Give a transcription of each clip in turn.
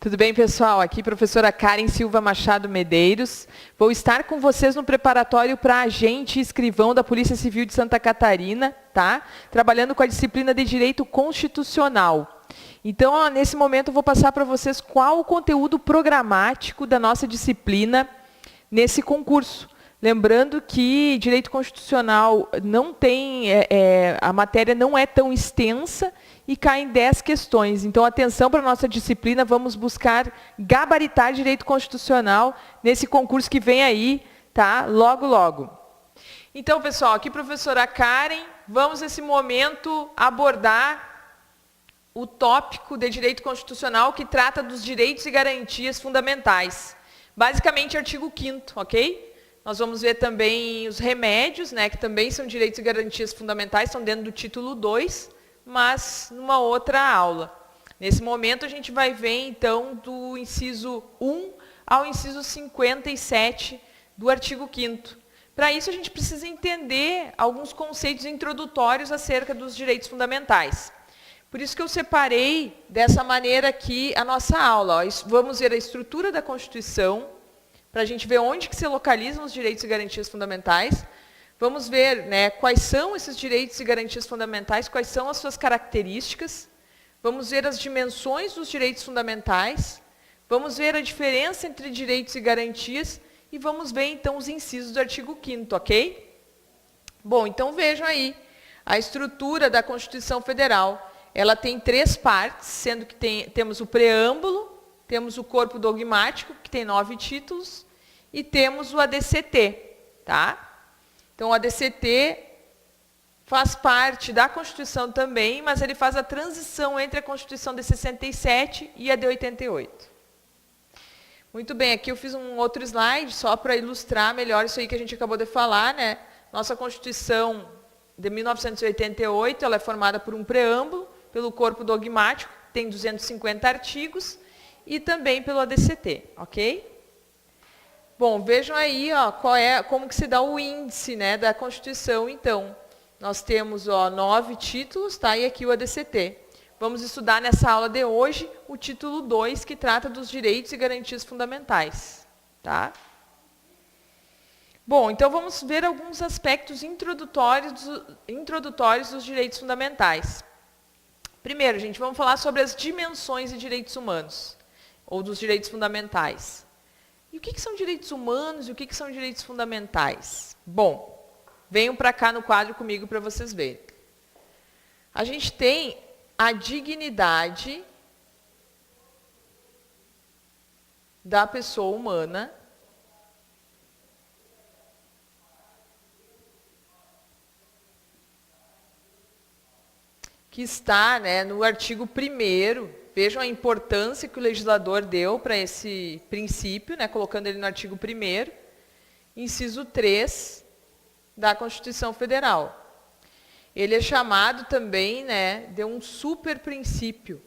Tudo bem, pessoal? Aqui professora Karen Silva Machado Medeiros. Vou estar com vocês no preparatório para agente e escrivão da Polícia Civil de Santa Catarina, tá? Trabalhando com a disciplina de Direito Constitucional. Então, nesse momento, eu vou passar para vocês qual o conteúdo programático da nossa disciplina nesse concurso. Lembrando que Direito Constitucional não tem, a matéria não é tão extensa e cai em 10 questões. Então, atenção para a nossa disciplina, vamos buscar gabaritar Direito Constitucional nesse concurso que vem aí, tá? Logo, logo. Então, pessoal, aqui professora Karen, vamos nesse momento abordar o tópico de Direito Constitucional que trata dos direitos e garantias fundamentais. Basicamente, artigo 5º, ok? Nós vamos ver também os remédios, né, que também são direitos e garantias fundamentais, estão dentro do título 2, mas numa outra aula. Nesse momento, a gente vai ver, então, do inciso 1 ao inciso 57 do artigo 5º. Para isso, a gente precisa entender alguns conceitos introdutórios acerca dos direitos fundamentais. Por isso que eu separei dessa maneira aqui a nossa aula. Vamos ver a estrutura da Constituição, para a gente ver onde que se localizam os direitos e garantias fundamentais. Vamos ver, né, quais são esses direitos e garantias fundamentais, quais são as suas características. Vamos ver as dimensões dos direitos fundamentais. Vamos ver a diferença entre direitos e garantias. E vamos ver, então, os incisos do artigo 5º, ok? Bom, então vejam aí a estrutura da Constituição Federal. Ela tem 3 partes, sendo que temos o preâmbulo, temos o corpo dogmático, que tem 9 títulos, e temos o ADCT, tá? Então, o ADCT faz parte da Constituição também, mas ele faz a transição entre a Constituição de 67 e a de 88. Muito bem, aqui eu fiz um outro slide, só para ilustrar melhor isso aí que a gente acabou de falar, né? Nossa Constituição de 1988, ela é formada por um preâmbulo, pelo corpo dogmático, que tem 250 artigos, e também pelo ADCT, ok? Bom, vejam aí, ó, como que se dá o índice, né, da Constituição, então. Nós temos, ó, 9 títulos, tá? E aqui o ADCT. Vamos estudar nessa aula de hoje o título 2, que trata dos direitos e garantias fundamentais, tá? Bom, então vamos ver alguns aspectos introdutórios dos direitos fundamentais. Primeiro, gente, vamos falar sobre as dimensões de direitos humanos, ou dos direitos fundamentais. E o que são direitos humanos e o que são direitos fundamentais? Bom, venham para cá no quadro comigo para vocês verem. A gente tem a dignidade da pessoa humana, que está, né, no artigo 1º. Vejam a importância que o legislador deu para esse princípio, né, colocando ele no artigo 1º, inciso 3 da Constituição Federal. Ele é chamado também, né, de um superprincípio.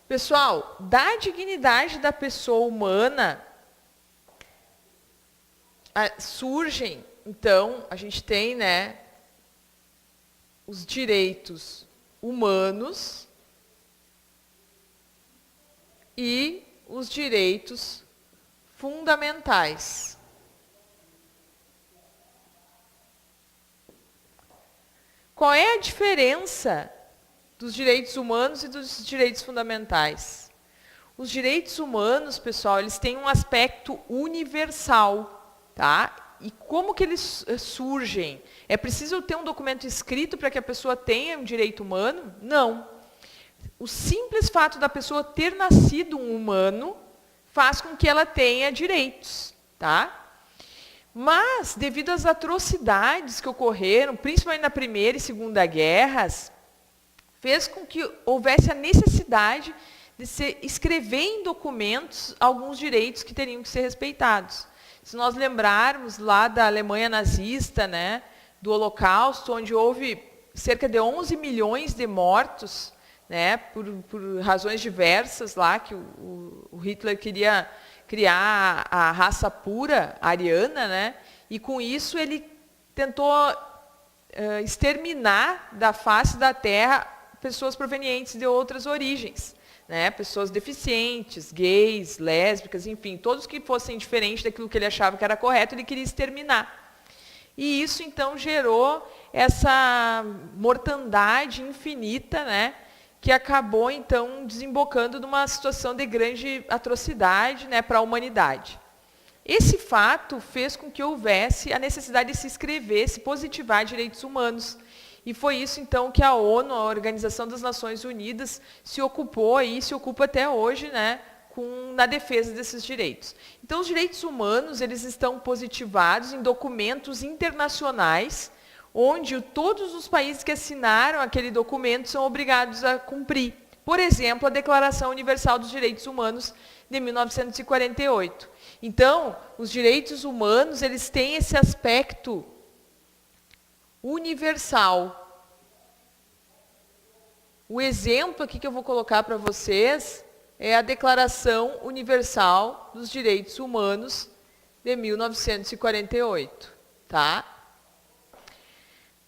Pessoal, da dignidade da pessoa humana surgem, então, a gente tem, né, os direitos humanos e os direitos fundamentais. Qual é a diferença dos direitos humanos e dos direitos fundamentais? Os direitos humanos, pessoal, eles têm um aspecto universal, tá? E como que eles surgem? É preciso ter um documento escrito para que a pessoa tenha um direito humano? Não. O simples fato da pessoa ter nascido um humano faz com que ela tenha direitos, tá? Mas, devido às atrocidades que ocorreram, principalmente na Primeira e Segunda Guerras, fez com que houvesse a necessidade de se escrever em documentos alguns direitos que teriam que ser respeitados. Se nós lembrarmos lá da Alemanha nazista, né, do Holocausto, onde houve cerca de 11 milhões de mortos, né, por razões diversas lá, que o Hitler queria criar a raça pura ariana, né, e com isso ele tentou exterminar da face da terra pessoas provenientes de outras origens, né? Pessoas deficientes, gays, lésbicas, enfim, todos que fossem diferentes daquilo que ele achava que era correto, ele queria exterminar. E isso, então, gerou essa mortandade infinita, né? Que acabou, então, desembocando numa situação de grande atrocidade, né, para a humanidade. Esse fato fez com que houvesse a necessidade de se inscrever, se positivar direitos humanos. E foi isso, então, que a ONU, a Organização das Nações Unidas, se ocupou e se ocupa até hoje, né, na defesa desses direitos. Então, os direitos humanos, eles estão positivados em documentos internacionais, onde todos os países que assinaram aquele documento são obrigados a cumprir. Por exemplo, a Declaração Universal dos Direitos Humanos de 1948. Então, os direitos humanos, eles têm esse aspecto universal. O exemplo aqui que eu vou colocar para vocês é a Declaração Universal dos Direitos Humanos de 1948, tá?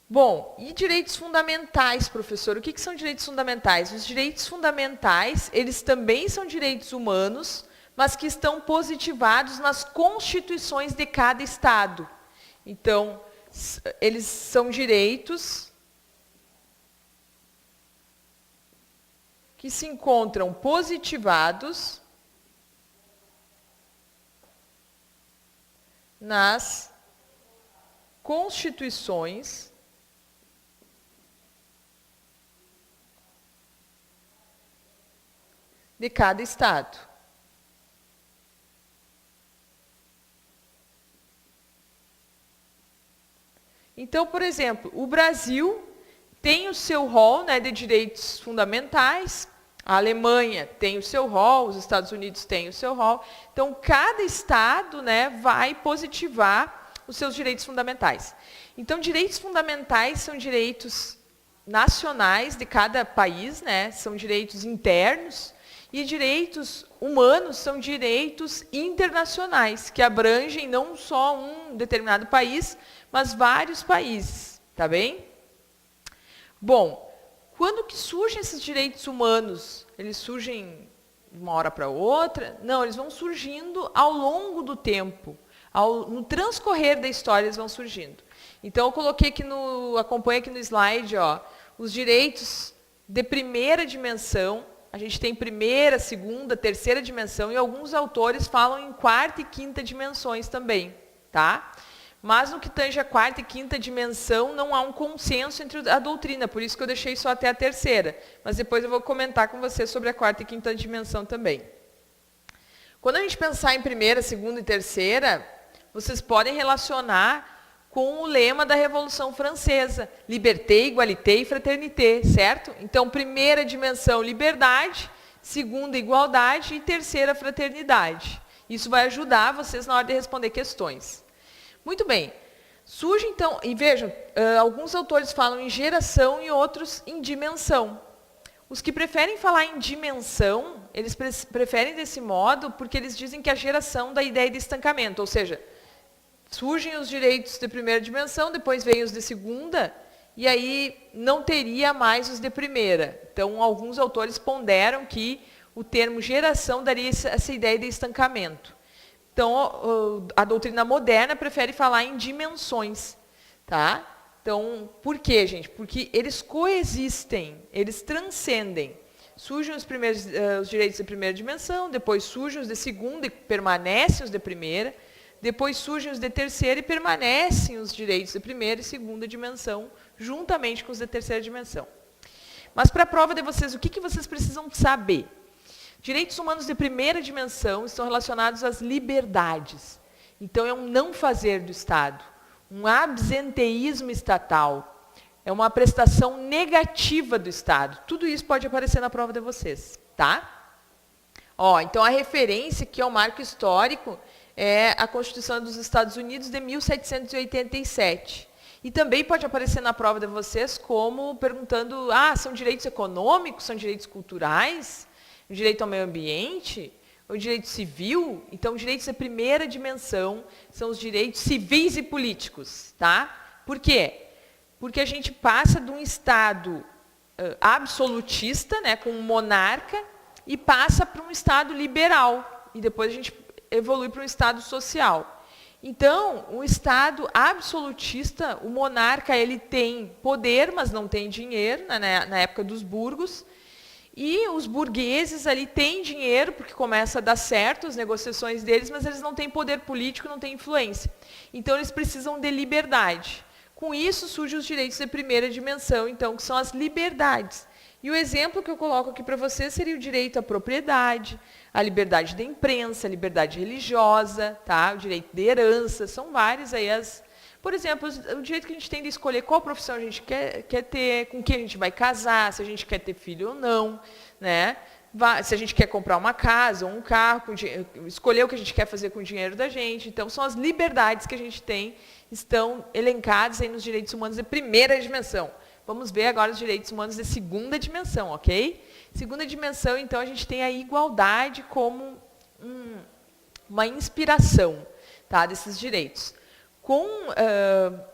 Bom, e direitos fundamentais, professor? O que são direitos fundamentais? Os direitos fundamentais, eles também são direitos humanos, mas que estão positivados nas constituições de cada Estado. Então, eles são direitos que se encontram positivados nas constituições de cada Estado. Então, por exemplo, o Brasil tem o seu rol, né, de direitos fundamentais, a Alemanha tem o seu rol, os Estados Unidos têm o seu rol. Então, cada Estado, né, vai positivar os seus direitos fundamentais. Então, direitos fundamentais são direitos nacionais de cada país, né, são direitos internos, e direitos humanos são direitos internacionais, que abrangem não só um determinado país, mas vários países, tá bem? Bom, quando que surgem esses direitos humanos? Eles surgem de uma hora para outra? Não, eles vão surgindo ao longo do tempo. No transcorrer da história, eles vão surgindo. Então, eu coloquei aqui acompanha aqui no slide, ó, os direitos de primeira dimensão. A gente tem primeira, segunda, terceira dimensão, e alguns autores falam em quarta e quinta dimensões também, tá? Mas no que tange a quarta e quinta dimensão, não há um consenso entre a doutrina, por isso que eu deixei só até a terceira. Mas depois eu vou comentar com você sobre a quarta e quinta dimensão também. Quando a gente pensar em primeira, segunda e terceira, vocês podem relacionar com o lema da Revolução Francesa, liberté, égalité e fraternité, certo? Então, primeira dimensão, liberdade, segunda, igualdade e terceira, fraternidade. Isso vai ajudar vocês na hora de responder questões. Muito bem. Surge, então, e vejam, alguns autores falam em geração e outros em dimensão. Os que preferem falar em dimensão, eles preferem desse modo porque eles dizem que a geração da ideia de estancamento, ou seja, surgem os direitos de primeira dimensão, depois vem os de segunda, e aí não teria mais os de primeira. Então, alguns autores ponderam que o termo geração daria essa ideia de estancamento. Então, a doutrina moderna prefere falar em dimensões, tá? Então, por quê, gente? Porque eles coexistem, eles transcendem. Surgem os direitos de primeira dimensão, depois surgem os de segunda e permanecem os de primeira, depois surgem os de terceira e permanecem os direitos de primeira e segunda dimensão, juntamente com os de terceira dimensão. Mas para a prova de vocês, o que vocês precisam saber? Direitos humanos de primeira dimensão estão relacionados às liberdades. Então, é um não fazer do Estado, um absenteísmo estatal, é uma prestação negativa do Estado. Tudo isso pode aparecer na prova de vocês, tá? Ó, então, a referência que é o marco histórico é a Constituição dos Estados Unidos de 1787. E também pode aparecer na prova de vocês como perguntando, são direitos econômicos, são direitos culturais, direito ao meio ambiente, o direito civil? Então, direitos de primeira dimensão são os direitos civis e políticos, tá? Por quê? porque a gente passa de um Estado absolutista, né, com um monarca, e passa para um Estado liberal, e depois a gente evolui para um Estado social. Então, o Estado absolutista, o monarca, ele tem poder, mas não tem dinheiro, né, na época dos burgos, e os burgueses ali têm dinheiro, porque começa a dar certo as negociações deles, mas eles não têm poder político, não têm influência. Então, eles precisam de liberdade. Com isso, surgem os direitos de primeira dimensão, então, que são as liberdades. E o exemplo que eu coloco aqui para vocês seria o direito à propriedade, a liberdade da imprensa, a liberdade religiosa, tá? O direito de herança, são várias aí as... Por exemplo, o direito que a gente tem de escolher qual profissão a gente quer ter, com quem a gente vai casar, se a gente quer ter filho ou não, né? Se a gente quer comprar uma casa ou um carro, escolher o que a gente quer fazer com o dinheiro da gente. Então, são as liberdades que a gente tem, estão elencadas aí nos direitos humanos de primeira dimensão. Vamos ver agora os direitos humanos de segunda dimensão, ok? Segunda dimensão, então, a gente tem a igualdade como uma inspiração, tá, desses direitos. Com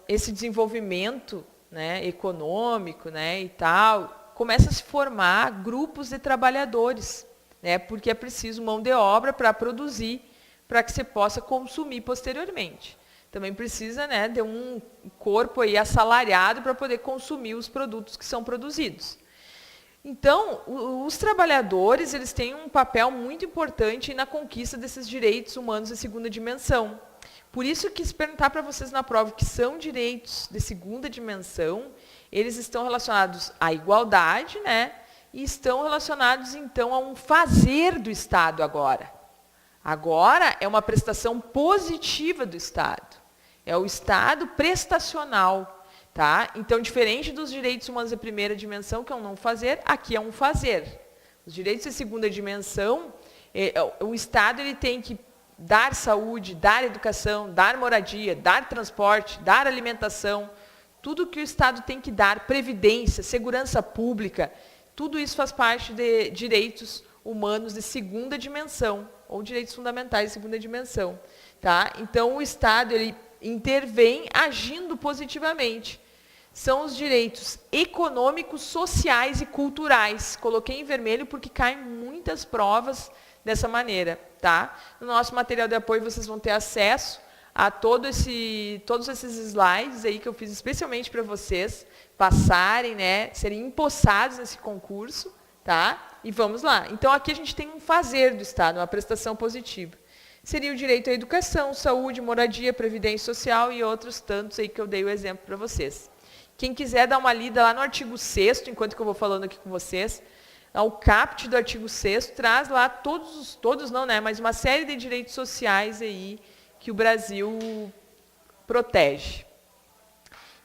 esse desenvolvimento, né, econômico, né, e tal, começa a se formar grupos de trabalhadores, né, porque é preciso mão de obra para produzir, para que você possa consumir posteriormente. Também precisa, né, de um corpo aí assalariado para poder consumir os produtos que são produzidos. Então, os trabalhadores, eles têm um papel muito importante na conquista desses direitos humanos de segunda dimensão. Por isso que, se perguntar para vocês na prova que são direitos de segunda dimensão, eles estão relacionados à igualdade, né, e estão relacionados, então, a um fazer do Estado agora. Agora é uma prestação positiva do Estado. É o Estado prestacional, tá? Então, diferente dos direitos humanos de primeira dimensão, que é um não fazer, aqui é um fazer. Os direitos de segunda dimensão, o Estado ele tem que dar saúde, dar educação, dar moradia, dar transporte, dar alimentação, tudo que o Estado tem que dar, previdência, segurança pública, tudo isso faz parte de direitos humanos de segunda dimensão, ou direitos fundamentais de segunda dimensão, tá? Então, o Estado, ele intervém agindo positivamente. São os direitos econômicos, sociais e culturais. Coloquei em vermelho porque caem muitas provas dessa maneira, tá? No nosso material de apoio vocês vão ter acesso a todos esses slides aí que eu fiz especialmente para vocês passarem, né, serem empossados nesse concurso, tá? E vamos lá. Então, aqui a gente tem um fazer do Estado, uma prestação positiva. Seria o direito à educação, saúde, moradia, previdência social e outros tantos aí que eu dei o exemplo para vocês. Quem quiser dar uma lida lá no artigo 6º, enquanto que eu vou falando aqui com vocês, o caput do artigo 6º traz lá todos não, né, mas uma série de direitos sociais aí que o Brasil protege.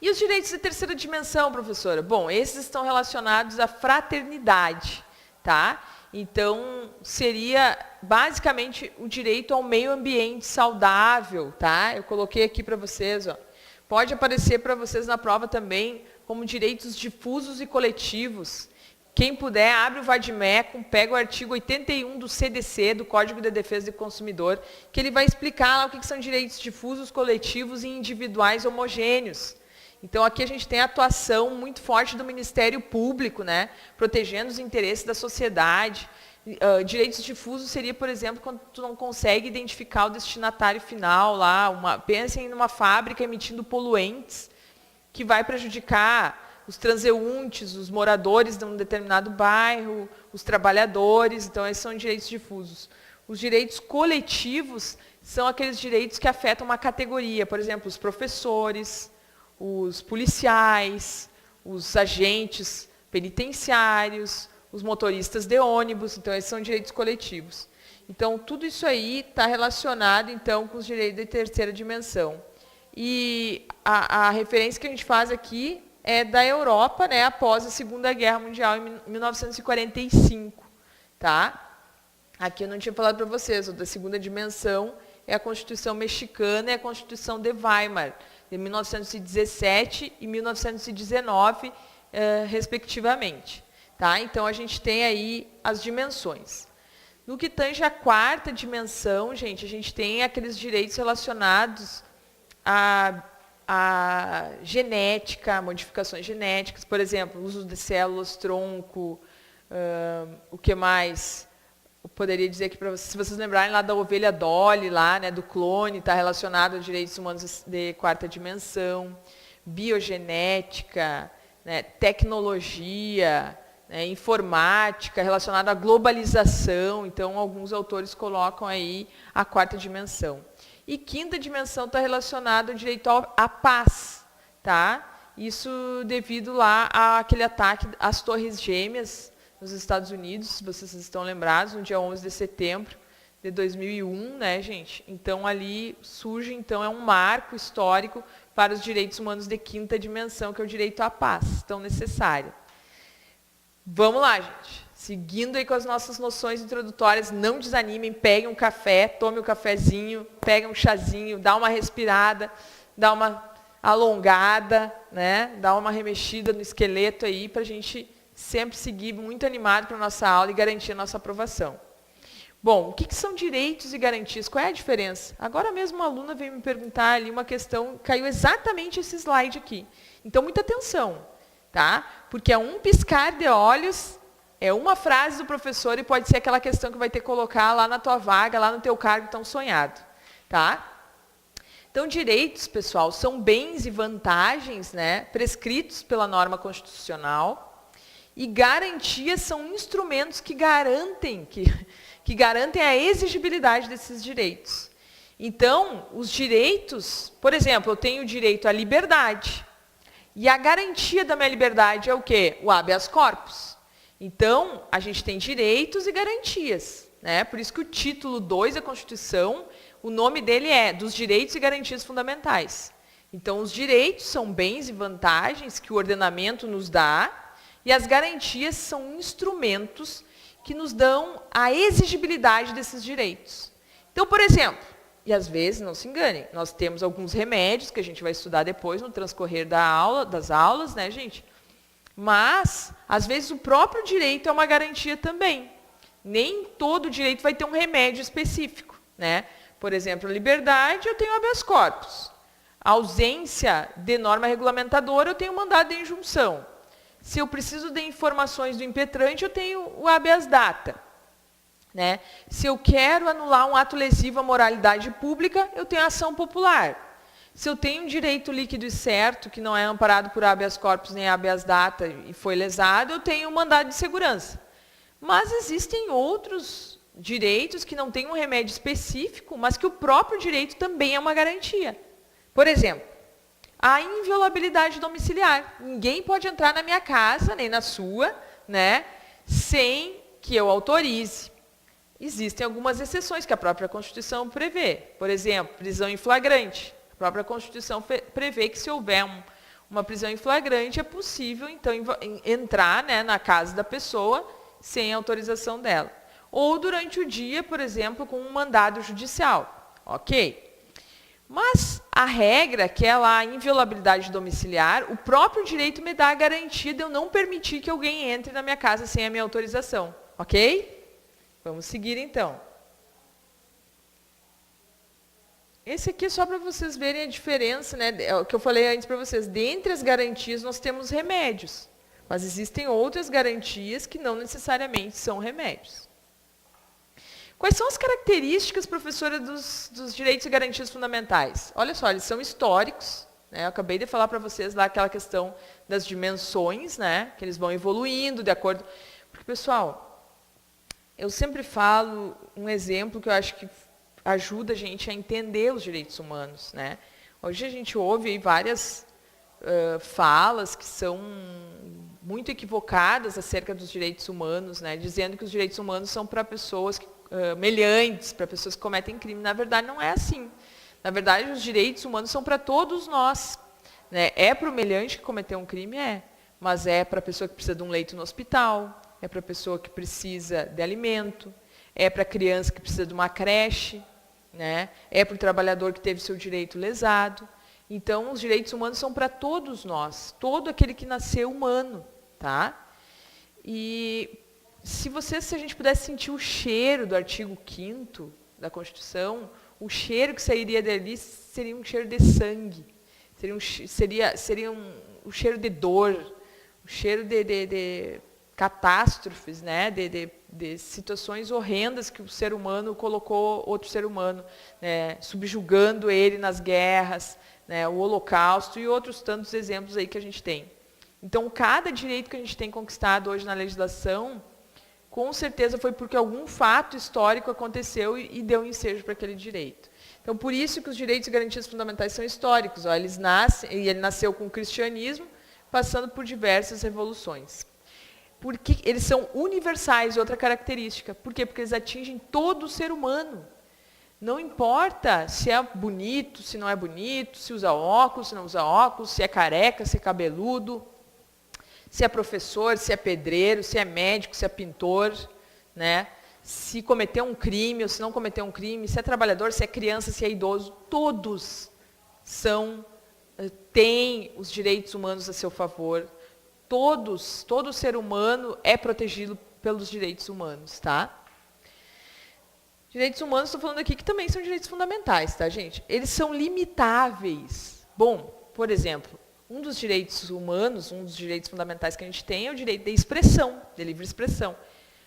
E os direitos de terceira dimensão, professora? Bom, esses estão relacionados à fraternidade, tá? Então, seria basicamente o direito ao meio ambiente saudável, tá? Eu coloquei aqui para vocês, ó. Pode aparecer para vocês na prova também como direitos difusos e coletivos. Quem puder, abre o Vadmecum, pega o artigo 81 do CDC, do Código de Defesa do Consumidor, que ele vai explicar lá o que são direitos difusos, coletivos e individuais homogêneos. Então, aqui a gente tem a atuação muito forte do Ministério Público, né, protegendo os interesses da sociedade. Direitos difusos seria, por exemplo, quando tu não consegue identificar o destinatário final lá, pensem numa fábrica emitindo poluentes que vai prejudicar os transeuntes, os moradores de um determinado bairro, os trabalhadores. Então, esses são direitos difusos. Os direitos coletivos são aqueles direitos que afetam uma categoria, por exemplo, os professores, os policiais, os agentes penitenciários, os motoristas de ônibus. Então, esses são direitos coletivos. Então, tudo isso aí está relacionado, então, com os direitos de terceira dimensão. E a referência que a gente faz aqui é da Europa, né, após a Segunda Guerra Mundial, em 1945. Tá? Aqui eu não tinha falado para vocês, o da segunda dimensão é a Constituição Mexicana e a Constituição de Weimar, de 1917 e 1919, respectivamente. Tá? Então, a gente tem aí as dimensões. No que tange a quarta dimensão, gente, a gente tem aqueles direitos relacionados à a genética, modificações genéticas, por exemplo, uso de células-tronco, o que mais? Eu poderia dizer aqui para vocês, se vocês lembrarem lá da ovelha Dolly, lá, né, do clone, está relacionado a direitos humanos de quarta dimensão, biogenética, né, tecnologia, né, informática, relacionada à globalização. Então, alguns autores colocam aí a quarta dimensão. E quinta dimensão está relacionada ao direito à paz, tá? Isso devido lá àquele ataque às Torres Gêmeas nos Estados Unidos, se vocês estão lembrados, no dia 11 de setembro de 2001, né, gente? Então, ali surge, então, é um marco histórico para os direitos humanos de quinta dimensão, que é o direito à paz, tão necessário. Vamos lá, gente. Seguindo aí com as nossas noções introdutórias, não desanimem, peguem um café, tome um cafezinho, peguem um chazinho, dá uma respirada, dá uma alongada, né? Dá uma remexida no esqueleto aí para a gente sempre seguir muito animado para a nossa aula e garantir a nossa aprovação. Bom, o que são direitos e garantias? Qual é a diferença? Agora mesmo uma aluna veio me perguntar ali uma questão, caiu exatamente esse slide aqui. Então, muita atenção, tá? Porque é um piscar de olhos, é uma frase do professor e pode ser aquela questão que vai ter que colocar lá na tua vaga, lá no teu cargo tão sonhado, tá? Então, direitos, pessoal, são bens e vantagens, né, prescritos pela norma constitucional. E garantias são instrumentos que garantem a exigibilidade desses direitos. Então, os direitos, por exemplo, eu tenho o direito à liberdade. E a garantia da minha liberdade é o quê? O habeas corpus. Então, a gente tem direitos e garantias, né? Por isso que o título 2 da Constituição, o nome dele é dos direitos e garantias fundamentais. Então, os direitos são bens e vantagens que o ordenamento nos dá, e as garantias são instrumentos que nos dão a exigibilidade desses direitos. Então, por exemplo, e às vezes, não se enganem, nós temos alguns remédios que a gente vai estudar depois no transcorrer das aulas, né, gente? Mas, às vezes, o próprio direito é uma garantia também. Nem todo direito vai ter um remédio específico, né? Por exemplo, a liberdade, eu tenho habeas corpus. A ausência de norma regulamentadora, eu tenho mandado de injunção. Se eu preciso de informações do impetrante, eu tenho o habeas data. Né? Se eu quero anular um ato lesivo à moralidade pública, eu tenho a ação popular. Se eu tenho um direito líquido e certo, que não é amparado por habeas corpus nem habeas data e foi lesado, eu tenho um mandado de segurança. Mas existem outros direitos que não têm um remédio específico, mas que o próprio direito também é uma garantia. Por exemplo, a inviolabilidade domiciliar. Ninguém pode entrar na minha casa, nem na sua, né, sem que eu autorize. Existem algumas exceções que a própria Constituição prevê. Por exemplo, prisão em flagrante. A própria Constituição prevê que se houver uma prisão em flagrante, é possível, então, entrar, né, na casa da pessoa sem autorização dela. Ou durante o dia, por exemplo, com um mandado judicial. Ok? Mas a regra, que é lá a inviolabilidade domiciliar, o próprio direito me dá a garantia de eu não permitir que alguém entre na minha casa sem a minha autorização. Ok? Vamos seguir então. Esse aqui é só para vocês verem a diferença, né? É o que eu falei antes para vocês. Dentre as garantias, nós temos remédios. Mas existem outras garantias que não necessariamente são remédios. Quais são as características, professora, dos direitos e garantias fundamentais? Olha só, eles são históricos, né? Eu acabei de falar para vocês lá aquela questão das dimensões, né? Que eles vão evoluindo de acordo... Porque, pessoal, eu sempre falo um exemplo que eu acho que ajuda a gente a entender os direitos humanos, né? Hoje a gente ouve aí várias falas que são muito equivocadas acerca dos direitos humanos, né? Dizendo que os direitos humanos são para pessoas meliantes, para pessoas que cometem crime. Na verdade, não é assim. Na verdade, os direitos humanos são para todos nós. Né? É para o meliante que cometeu um crime? É. Mas é para a pessoa que precisa de um leito no hospital, é para a pessoa que precisa de alimento, é para a criança que precisa de uma creche, né? É para o trabalhador que teve seu direito lesado. Então, os direitos humanos são para todos nós, todo aquele que nasceu humano. Tá? E se a gente pudesse sentir o cheiro do artigo 5º da Constituição, o cheiro que sairia dali seria um cheiro de sangue. Seria um cheiro de dor, um cheiro de catástrofes, né? de situações horrendas que o ser humano colocou outro ser humano, né? Subjugando ele nas guerras, né? O Holocausto e outros tantos exemplos aí que a gente tem. Então, cada direito que a gente tem conquistado hoje na legislação, com certeza foi porque algum fato histórico aconteceu e deu ensejo para aquele direito. Então, por isso que os direitos e garantias fundamentais são históricos. Ó, ele nasceu com o cristianismo, passando por diversas revoluções. Porque eles são universais, outra característica. Por quê? Porque eles atingem todo o ser humano. Não importa se é bonito, se não é bonito, se usa óculos, se não usa óculos, se é careca, se é cabeludo, se é professor, se é pedreiro, se é médico, se é pintor, né? Se cometeu um crime ou se não cometeu um crime, se é trabalhador, se é criança, se é idoso, todos têm os direitos humanos a seu favor. Todo ser humano é protegido pelos direitos humanos, tá? Direitos humanos, estou falando aqui que também são direitos fundamentais, tá, gente? Eles são limitáveis. Bom, por exemplo, um dos direitos humanos, um dos direitos fundamentais que a gente tem é o direito de expressão, de livre expressão.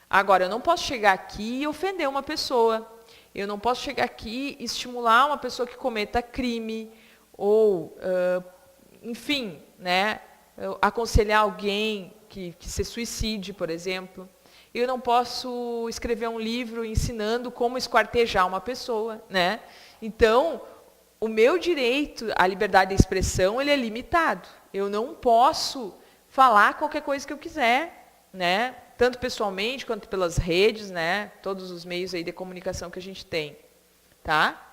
Agora, eu não posso chegar aqui e ofender uma pessoa. Eu não posso chegar aqui e estimular uma pessoa que cometa crime ou, enfim, né, aconselhar alguém que se suicide, por exemplo. Eu não posso escrever um livro ensinando como esquartejar uma pessoa, né? Então, o meu direito à liberdade de expressão, ele é limitado. Eu não posso falar qualquer coisa que eu quiser, né? Tanto pessoalmente quanto pelas redes, né? Todos os meios aí de comunicação que a gente tem, tá?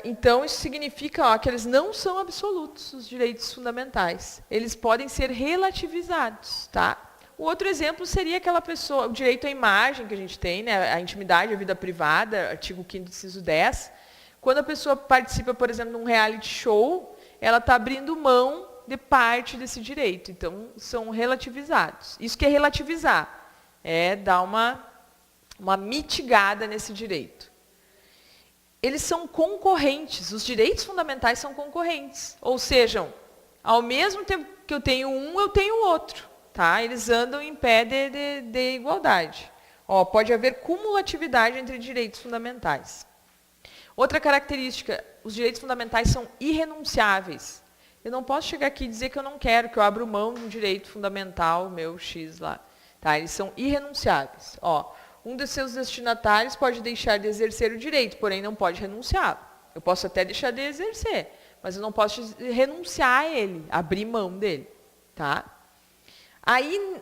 Então, isso significa que eles não são absolutos, os direitos fundamentais. Eles podem ser relativizados, tá? O outro exemplo seria aquela pessoa, o direito à imagem que a gente tem, né? A intimidade, a vida privada, artigo 5º, inciso 10. Quando a pessoa participa, por exemplo, de um reality show, ela está abrindo mão de parte desse direito. Então, são relativizados. Isso que é relativizar, é dar uma mitigada nesse direito. Eles são concorrentes, os direitos fundamentais são concorrentes. Ou seja, ao mesmo tempo que eu tenho um, eu tenho o outro. Tá? Eles andam em pé de igualdade. Pode haver cumulatividade entre direitos fundamentais. Outra característica, os direitos fundamentais são irrenunciáveis. Eu não posso chegar aqui e dizer que eu não quero, que eu abro mão de um direito fundamental, meu X lá. Tá? Eles são irrenunciáveis. Um dos seus destinatários pode deixar de exercer o direito, porém não pode renunciá-lo. Eu posso até deixar de exercer, mas eu não posso renunciar a ele, abrir mão dele. Tá? A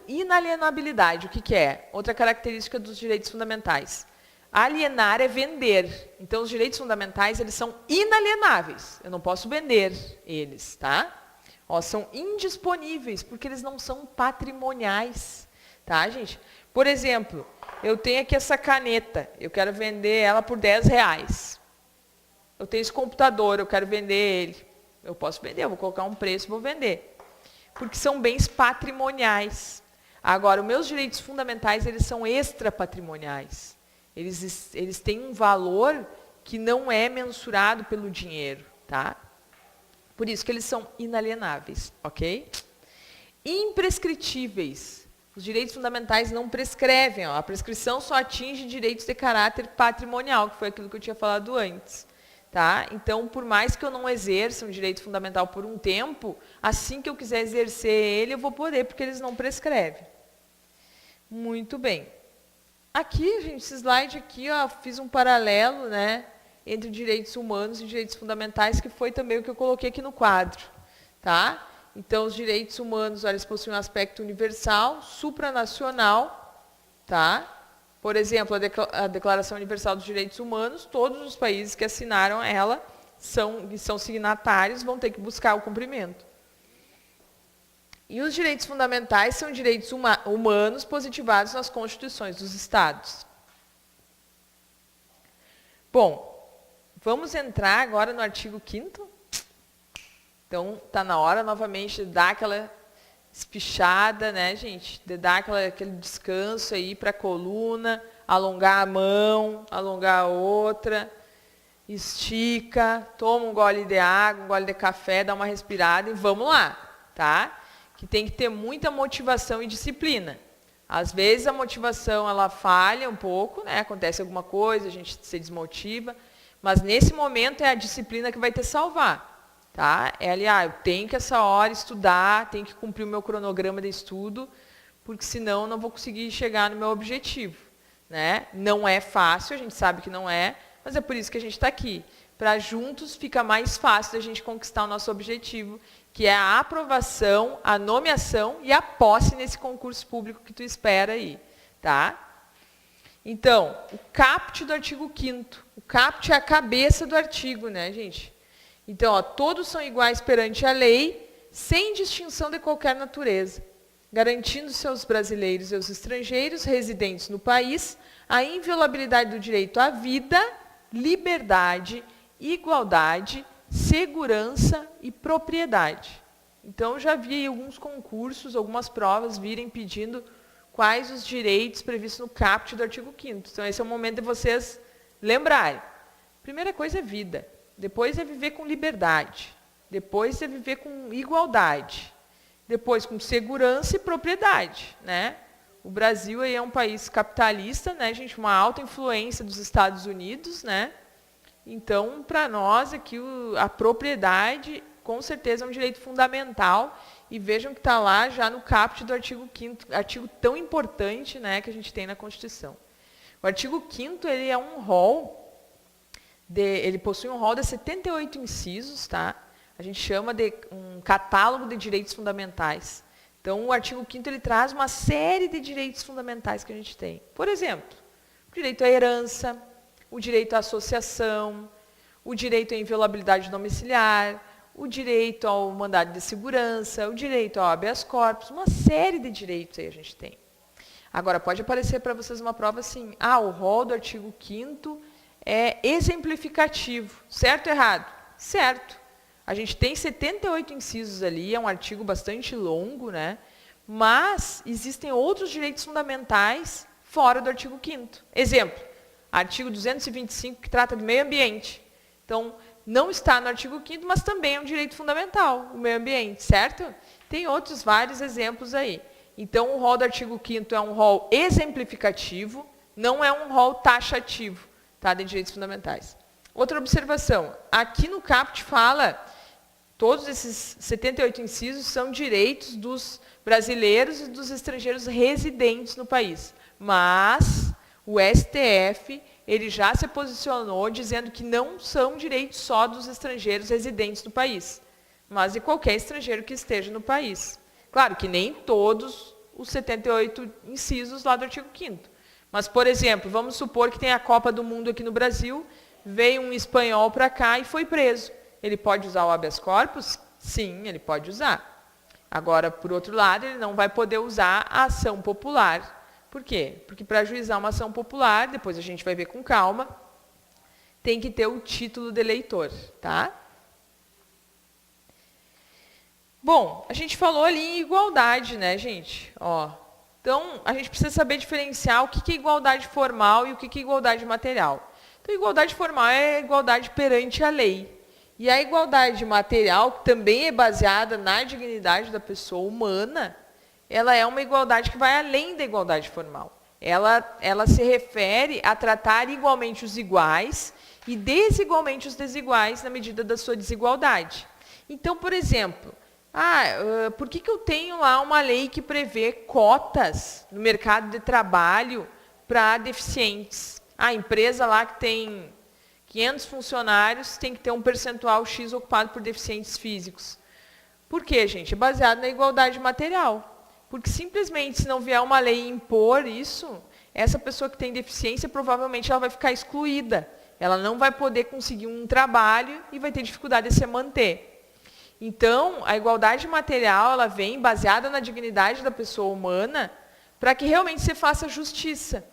inalienabilidade, o que é? Outra característica dos direitos fundamentais. Alienar é vender. Então, os direitos fundamentais, eles são inalienáveis. Eu não posso vender eles, tá? São indisponíveis, porque eles não são patrimoniais, tá, gente? Por exemplo, eu tenho aqui essa caneta, eu quero vender ela por R$10. Eu tenho esse computador, eu quero vender ele. Eu posso vender, eu vou colocar um preço e vou vender. Porque são bens patrimoniais. Agora, os meus direitos fundamentais, eles são extrapatrimoniais. Eles têm um valor que não é mensurado pelo dinheiro, tá? Por isso que eles são inalienáveis, ok? Imprescritíveis. Os direitos fundamentais não prescrevem. A prescrição só atinge direitos de caráter patrimonial, que foi aquilo que eu tinha falado antes. Tá? Então, por mais que eu não exerça um direito fundamental por um tempo, assim que eu quiser exercer ele, eu vou poder, porque eles não prescrevem. Muito bem. Aqui, gente, esse slide aqui, fiz um paralelo, né, entre direitos humanos e direitos fundamentais, que foi também o que eu coloquei aqui no quadro. Tá? Então, os direitos humanos, eles possuem um aspecto universal, supranacional, tá? Por exemplo, a Declaração Universal dos Direitos Humanos, todos os países que assinaram ela, que são signatários, vão ter que buscar o cumprimento. E os direitos fundamentais são direitos humanos positivados nas constituições dos Estados. Bom, vamos entrar agora no artigo 5º. Então, está na hora, novamente, de dar aquela espichada, né, gente? De dar aquele descanso aí para a coluna, alongar a mão, alongar a outra estica, toma um gole de água, um gole de café, dá uma respirada e vamos lá, tá? Que tem que ter muita motivação e disciplina. Às vezes a motivação ela falha um pouco, né? Acontece alguma coisa, a gente se desmotiva, mas nesse momento é a disciplina que vai te salvar, tá? É ali, eu tenho que essa hora estudar, tenho que cumprir o meu cronograma de estudo, porque senão eu não vou conseguir chegar no meu objetivo, né? Não é fácil, a gente sabe que não é, mas é por isso que a gente está aqui. Para juntos fica mais fácil da gente conquistar o nosso objetivo, que é a aprovação, a nomeação e a posse nesse concurso público que tu espera aí, tá? Então, o caput do artigo 5º. O caput é a cabeça do artigo, né, gente? Então, todos são iguais perante a lei, sem distinção de qualquer natureza, garantindo-se aos brasileiros e aos estrangeiros residentes no país a inviolabilidade do direito à vida, liberdade, igualdade, segurança e propriedade. Então, já vi alguns concursos, algumas provas virem pedindo quais os direitos previstos no caput do artigo 5º. Então, esse é o momento de vocês lembrarem. Primeira coisa é vida, depois é viver com liberdade, depois é viver com igualdade, depois com segurança e propriedade, né? O Brasil aí é um país capitalista, né, gente? Uma alta influência dos Estados Unidos, né? Então, para nós aqui, a propriedade, com certeza, é um direito fundamental. E vejam que está lá já no caput do artigo 5º, artigo tão importante, né, que a gente tem na Constituição. O artigo 5º, ele é um rol, ele possui um rol de 78 incisos, tá? A gente chama de um catálogo de direitos fundamentais. Então, o artigo 5º, ele traz uma série de direitos fundamentais que a gente tem. Por exemplo, o direito à herança, o direito à associação, o direito à inviolabilidade domiciliar, o direito ao mandado de segurança, o direito ao habeas corpus, uma série de direitos aí a gente tem. Agora, pode aparecer para vocês uma prova assim, o rol do artigo 5º é exemplificativo, certo ou errado? Certo. A gente tem 78 incisos ali, é um artigo bastante longo, né? Mas existem outros direitos fundamentais fora do artigo 5º. Exemplo, artigo 225, que trata do meio ambiente. Então, não está no artigo 5º, mas também é um direito fundamental, o meio ambiente, certo? Tem outros vários exemplos aí. Então, o rol do artigo 5º é um rol exemplificativo, não é um rol taxativo, tá, de direitos fundamentais. Outra observação, aqui no caput fala, todos esses 78 incisos são direitos dos brasileiros e dos estrangeiros residentes no país. Mas o STF, ele já se posicionou dizendo que não são direitos só dos estrangeiros residentes no país, mas de qualquer estrangeiro que esteja no país. Claro que nem todos os 78 incisos lá do artigo 5º. Mas, por exemplo, vamos supor que tem a Copa do Mundo aqui no Brasil, veio um espanhol para cá e foi preso. Ele pode usar o habeas corpus? Sim, ele pode usar. Agora, por outro lado, ele não vai poder usar a ação popular. Por quê? Porque para ajuizar uma ação popular, depois a gente vai ver com calma, tem que ter o título de eleitor, tá? Bom, a gente falou ali em igualdade, né, gente? Então, a gente precisa saber diferenciar o que é igualdade formal e o que é igualdade material. Então, igualdade formal é igualdade perante a lei. E a igualdade material, que também é baseada na dignidade da pessoa humana, ela é uma igualdade que vai além da igualdade formal. Ela se refere a tratar igualmente os iguais e desigualmente os desiguais na medida da sua desigualdade. Então, por exemplo, por que eu tenho lá uma lei que prevê cotas no mercado de trabalho para deficientes? A empresa lá que tem 500 funcionários tem que ter um percentual X ocupado por deficientes físicos. Por quê, gente? É baseado na igualdade material. Porque simplesmente, se não vier uma lei impor isso, essa pessoa que tem deficiência, provavelmente ela vai ficar excluída. Ela não vai poder conseguir um trabalho e vai ter dificuldade de se manter. Então, a igualdade material, ela vem baseada na dignidade da pessoa humana para que realmente se faça justiça.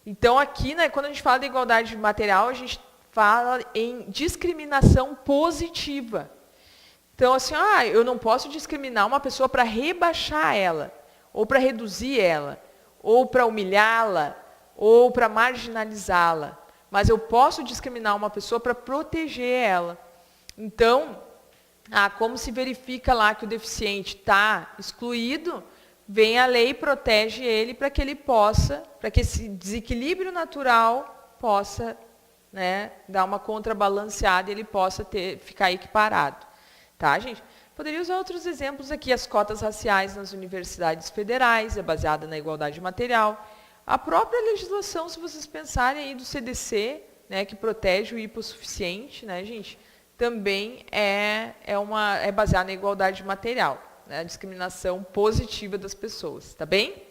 Então, aqui, né, quando a gente fala de igualdade material, a gente fala em discriminação positiva. Então, assim, eu não posso discriminar uma pessoa para rebaixar ela, ou para reduzir ela, ou para humilhá-la, ou para marginalizá-la. mas eu posso discriminar uma pessoa para proteger ela. Então, como se verifica lá que o deficiente está excluído, vem a lei e protege ele para que ele possa, para que esse desequilíbrio natural possa, né, dar uma contrabalanceada e ele possa ficar equiparado. Tá, gente? Poderia usar outros exemplos aqui. As cotas raciais nas universidades federais, é baseada na igualdade material. A própria legislação, se vocês pensarem aí do CDC, né, que protege o hipossuficiente, né, gente, também é baseada na igualdade material, né, a discriminação positiva das pessoas, tá bem?